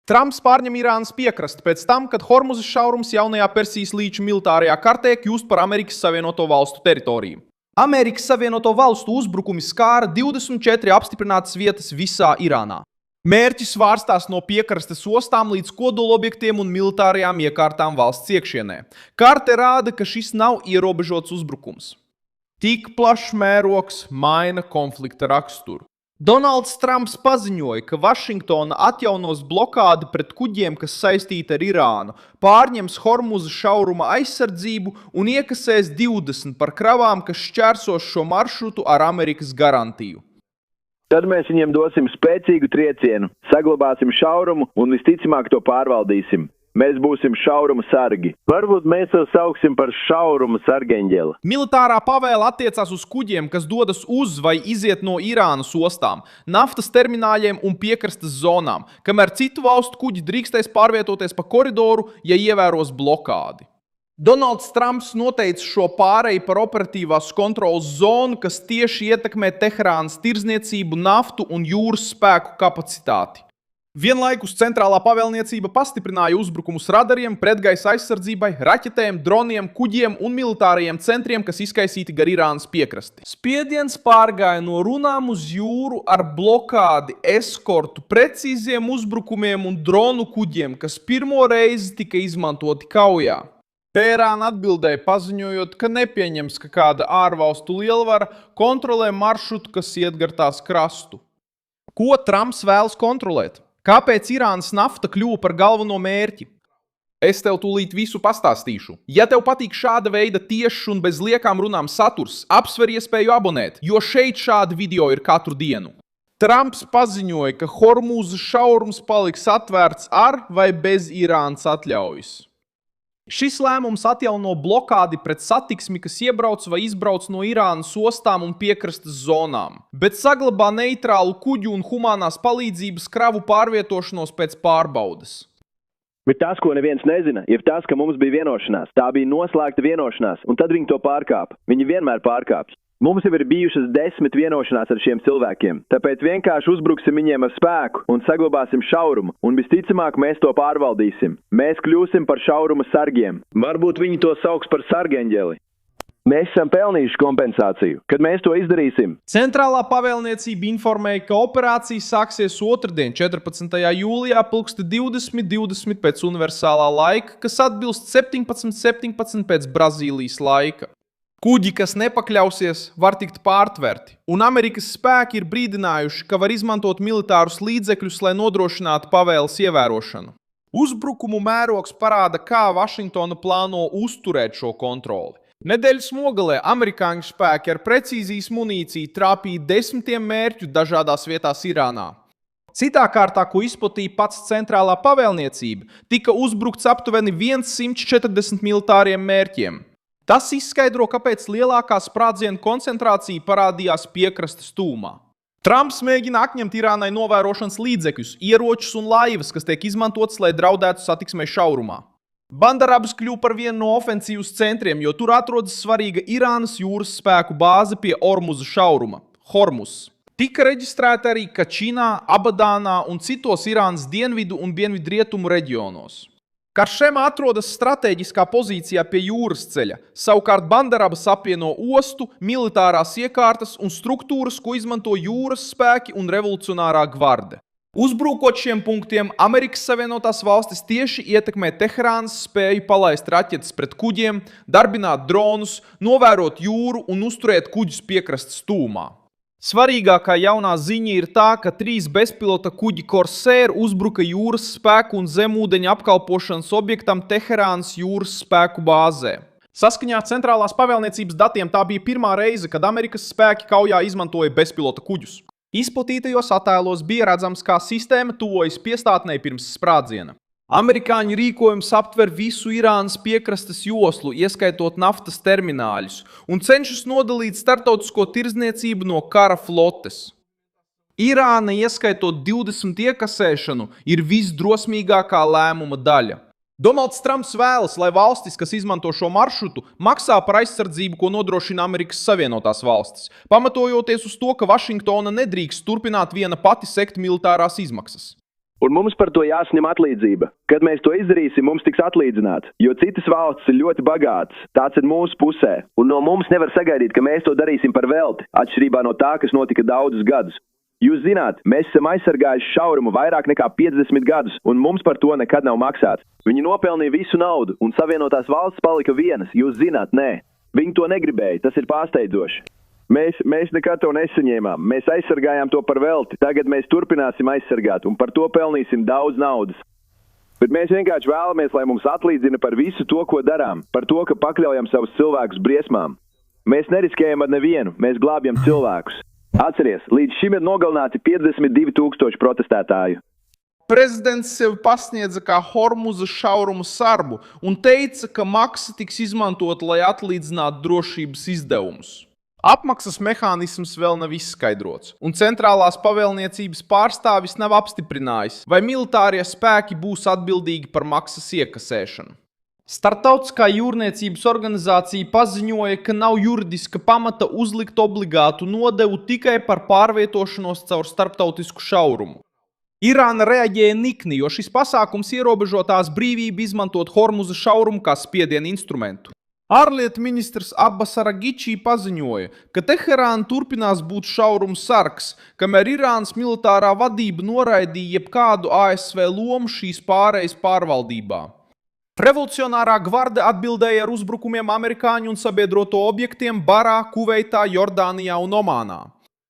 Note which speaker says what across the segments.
Speaker 1: Trumps pārņem Irānas piekrasti pēc tam, kad Hormuzas šaurums jaunajā Persijas līča militārajā kartē kļūst par Amerikas Savienoto Valstu teritoriju. Amerikas Savienoto Valstu uzbrukumi skāra 24 apstiprinātas vietas visā Irānā. Mērķis svārstās no piekrastes ostām līdz kodolobjektiem un militārajām iekārtām valsts iekšienē. Karte rāda, ka šis nav ierobežots uzbrukums. Tik plašs mērogs maina konflikta raksturu. Donalds Trumps paziņoja, ka Vašingtona atjaunos blokādi pret kuģiem, kas saistīti ar Irānu, pārņems Hormuzas šauruma aizsardzību un iekasēs 20 par kravām, kas šķērsos šo maršrutu ar Amerikas garantiju.
Speaker 2: Tad mēs viņiem dosim spēcīgu triecienu, saglabāsim šaurumu un visticamāk to pārvaldīsim. Mēs būsim šauruma sargi. Varbūt mēs to sauksim par šauruma sargeņģeli.
Speaker 1: Militārā pavēle attiecās uz kuģiem, kas dodas uz vai iziet no Irānas ostām, naftas termināļiem un piekrastes zonām, kamēr citu valstu kuģi drīkstēs pārvietoties pa koridoru, ja ievēros blokādi. Donalds Trumps noteica šo pāreju par operatīvās kontrolas zonu, kas tieši ietekmē Teherānas tirdzniecību, naftu un jūras spēku kapacitāti. Vienlaikus centrālā pavēlniecība pastiprināja uzbrukumus radariem, pretgaisa aizsardzībai, raķetēm, droniem, kuģiem un militārajiem centriem, kas izkaisīti gar Irānas piekrasti. Spiediens pārgāja no runām uz jūru ar blokādi, eskortu, precīziem uzbrukumiem un dronu kuģiem, kas pirmo reizi tika izmantoti kaujā. Teherāna atbildēja paziņojot, ka nepieņems, ka kāda ārvalstu lielvara kontrolē maršrutu, kas iet gar tās krastu. Ko Trumps vēlas kontrolēt? Kāpēc Irānas nafta kļuva par galveno mērķi? Es tev tūlīt visu pastāstīšu. Ja tev patīk šāda veida tiešs un bez liekām runām saturs, apsver iespēju abonēt, jo šeit šādi video ir katru dienu. Trumps paziņoja, ka Hormuzas šaurums paliks atvērts ar vai bez Irānas atļaujas. Šis lēmums atjauno blokādi pret satiksmi, kas iebrauc vai izbrauc no Irānas ostām un piekrastes zonām, bet saglabā neitrālu kuģu un humanās palīdzības kravu pārvietošanos pēc pārbaudes.
Speaker 2: Bet tas, ko neviens nezina, ir tas, ka mums bija vienošanās. Tā bija noslēgta vienošanās, un tad viņi to pārkāpa. Viņi vienmēr pārkāpj. Mums jau ir bijušas 10 vienošanās ar šiem cilvēkiem, tāpēc vienkārši uzbruksim viņiem ar spēku un saglabāsim šaurumu, un visticamāk mēs to pārvaldīsim. Mēs kļūsim par šauruma sargiem. Varbūt viņi to sauks par sargeņģeli. Mēs esam pelnījuši kompensāciju, kad mēs to izdarīsim.
Speaker 1: Centrālā pavēlniecība informēja, ka operācija sāksies otrdien, 14. jūlijā, 20:20 pēc universālā laika, kas atbilst 17:17 pēc Brazīlijas laika. Kuģi, kas nepakļausies, var tikt pārtverti, un Amerikas spēki ir brīdinājuši, ka var izmantot militārus līdzekļus, lai nodrošinātu pavēles ievērošanu. Uzbrukumu mērogs parāda, kā Vašingtona plāno uzturēt šo kontroli. Nedēļas nogalē amerikāņu spēki ar precīzijas munīciju trāpīja desmitiem mērķu dažādās vietās Irānā. Citā kārtā, ko izplatīja pats centrālā pavēlniecība, tika uzbrukts aptuveni 140 militāriem mērķiem. Tas izskaidro, kāpēc lielākā sprādzienu koncentrācija parādījās piekrastes tūmā. Trumps mēģina atņemt Irānai novērošanas līdzekļus, ieročus un laivas, kas tiek izmantotas, lai draudētu satiksmei šaurumā. Bandarabas kļuva par vienu no ofensīvas centriem, jo tur atrodas svarīga Irānas jūras spēku bāze pie Hormuzas šauruma – Hormuz. Tika reģistrēta arī Kačinā, Abadānā un citos Irānas dienvidu un dienvidrietumu reģionos. Karšema atrodas stratēģiskā pozīcijā pie jūras ceļa, savukārt Bandarabas apvieno ostu, militārās iekārtas un struktūras, ko izmanto jūras spēki un revolucionārā gvarde. Uzbrukot šiem punktiem, Amerikas Savienotās Valstis tieši ietekmē Teherānas spēju palaist raķetes pret kuģiem, darbināt dronus, novērot jūru un uzturēt kuģus piekrastes tūmā. Svarīgākā jaunā ziņa ir tā, ka 3 bezpilota kuģi Corsair uzbruka jūras spēku un zemūdeņa apkalpošanas objektam Teherānas jūras spēku bāzē. Saskaņā ar centrālās pavēlniecības datiem tā bija pirmā reize, kad Amerikas spēki kaujā izmantoja bezpilota kuģus. Izplatītajos attēlos bija redzams, kā sistēma tuvojas piestātnei pirms sprādziena. Amerikāņu rīkojums aptver visu Irānas piekrastes joslu, ieskaitot naftas termināļus, un cenšas nodalīt starptautisko tirdzniecību no kara flotes. Irāna, ieskaitot 20 iekasēšanu, ir visdrosmīgākā lēmuma daļa. Donalds Trumps vēlas, lai valstis, kas izmanto šo maršrutu, maksā par aizsardzību, ko nodrošina Amerikas Savienotās Valstis, pamatojoties uz to, ka Vašingtona nedrīkst turpināt viena pati sekt militārās izmaksas.
Speaker 2: Un mums par to jāsaņem atlīdzība. Kad mēs to izdarīsim, mums tiks atlīdzināts, jo citas valstis ir ļoti bagātas. Tāds ir mūsu pusē. Un no mums nevar sagaidīt, ka mēs to darīsim par velti, atšķirībā no tā, kas notika daudzus gadus. Jūs zināt, mēs esam aizsargājuši šaurumu vairāk nekā 50 gadus, un mums par to nekad nav maksāts. Viņi nopelnīja visu naudu, un Savienotās valstis palika vienas. Jūs zināt, nē. Viņi to negribēja, tas ir pārsteidzoši. Mēs nekad to nesaņēmām. Mēs aizsargājām to par velti. Tagad mēs turpināsim aizsargāt, un par to pelnīsim daudz naudas. Bet mēs vienkārši vēlamies, lai mums atlīdzina par visu to, ko darām, par to, ka pakļaujam savus cilvēkus briesmām. Mēs neriskējam ar nevienu, mēs glābjam cilvēkus. Atceries, līdz šim ir nogalināti 52,000 protestētāju.
Speaker 1: Prezidents sevi pasniedza kā Hormuza šaurumu sarbu un teica, ka maksa tiks izmantota, lai atlīdzinātu drošības izdevumus. Apmaksas mehānisms vēl nav izskaidrots, un centrālās pavēlniecības pārstāvis nav apstiprinājis, vai militārie spēki būs atbildīgi par maksas iekasēšanu. Startautiskā jūrniecības organizācija paziņoja, ka nav juridiska pamata uzlikt obligātu nodevu tikai par pārvietošanos caur starptautisku šaurumu. Irāna reaģēja nikni, jo šis pasākums ierobežo tās brīvību izmantot Hormuza šaurumu kā spiediena instrumentu. Ārlietu ministrs Abbas Aragiči paziņoja, ka Teherāna turpinās būt šaurums sargs, kamēr Irānas militārā vadība noraidīja jebkādu ASV lomu šīs pārejas pārvaldībā. Revolucionārā gvarde atbildēja ar uzbrukumiem amerikāņu un sabiedroto objektiem Barā, Kuveitā, Jordānijā un Omānā.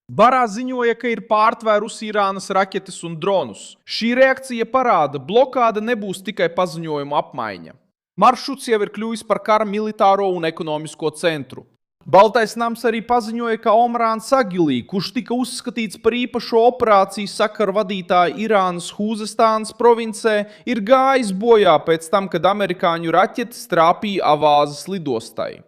Speaker 1: Barā ziņoja, ka ir pārtvērusi Irānas raķetes un dronus. Šī reakcija parāda, blokāde nebūs tikai paziņojumu apmaiņa. Maršruts jau ir kļuvis par kara militāro un ekonomisko centru. Baltais nams arī paziņoja, ka Omrāns Agilī, kurš tika uzskatīts par īpašo operāciju sakaru vadītāju Irānas Hūzestānas provincē, ir gājis bojā pēc tam, kad amerikāņu raķetes trāpīja Avāzas lidostai.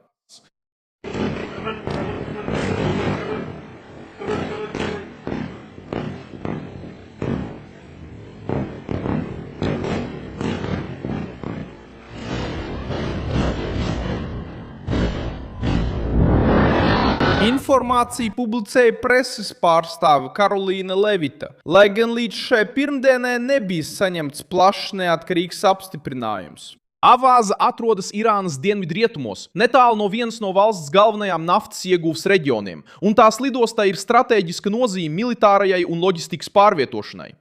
Speaker 1: Informāciju publicēja preses pārstāve Karolīna Levita, lai gan līdz šai pirmdienai nebija saņemts plašs neatkarīgs apstiprinājums. Avāza atrodas Irānas dienvidrietumos, netālu no vienas no valsts galvenajām naftas ieguves reģioniem, un tās lidostai ir stratēģiska nozīme militārajai un loģistikas pārvietošanai.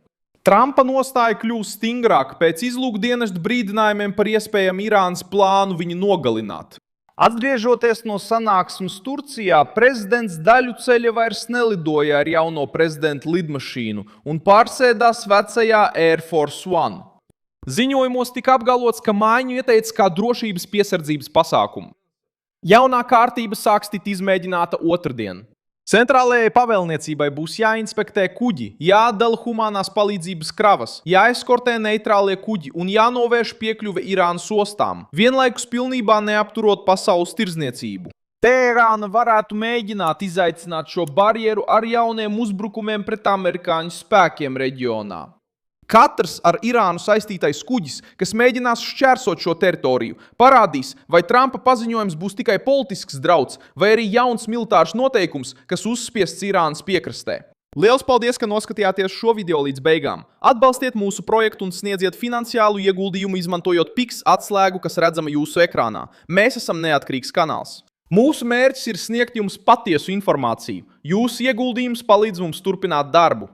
Speaker 1: Trumpa nostāja kļūst stingrāka pēc izlūkdienestu brīdinājumiem par iespējamu Irānas plānu viņu nogalināt. Atgriežoties no sanāksmes Turcijā, prezidents daļu ceļa vairs nelidoja ar jauno prezidenta lidmašīnu un pārsēdās vecajā Air Force One. Ziņojumos tika apgalvots, ka maiņu ieteica kā drošības piesardzības pasākumu. Jaunā kārtība sāks tikt izmēģināta otrdien. Centrālajai pavēlniecībai būs jāinspektē kuģi, jāatdala humanās palīdzības kravas, jāeskortē neitrālie kuģi un jānovērš piekļuve Irānas ostām, vienlaikus pilnībā neapturot pasaules tirdzniecību. Teherāna varētu mēģināt izaicināt šo barjeru ar jauniem uzbrukumiem pret amerikāņu spēkiem reģionā. Katrs ar Irānu saistītais kuģis, kas mēģinās šķērsot šo teritoriju, parādīs, vai Trumpa paziņojums būs tikai politisks drauds, vai arī jauns militārs noteikums, kas uzspiests Irānas piekrastē. Liels paldies, ka noskatījāties šo video līdz beigām. Atbalstiet mūsu projektu un sniedziet finansiālu ieguldījumu, izmantojot PIX atslēgu, kas redzama jūsu ekrānā. Mēs esam neatkarīgs kanāls. Mūsu mērķis ir sniegt jums patiesu informāciju. Jūsu ieguldījums palīdz mums turpināt darbu.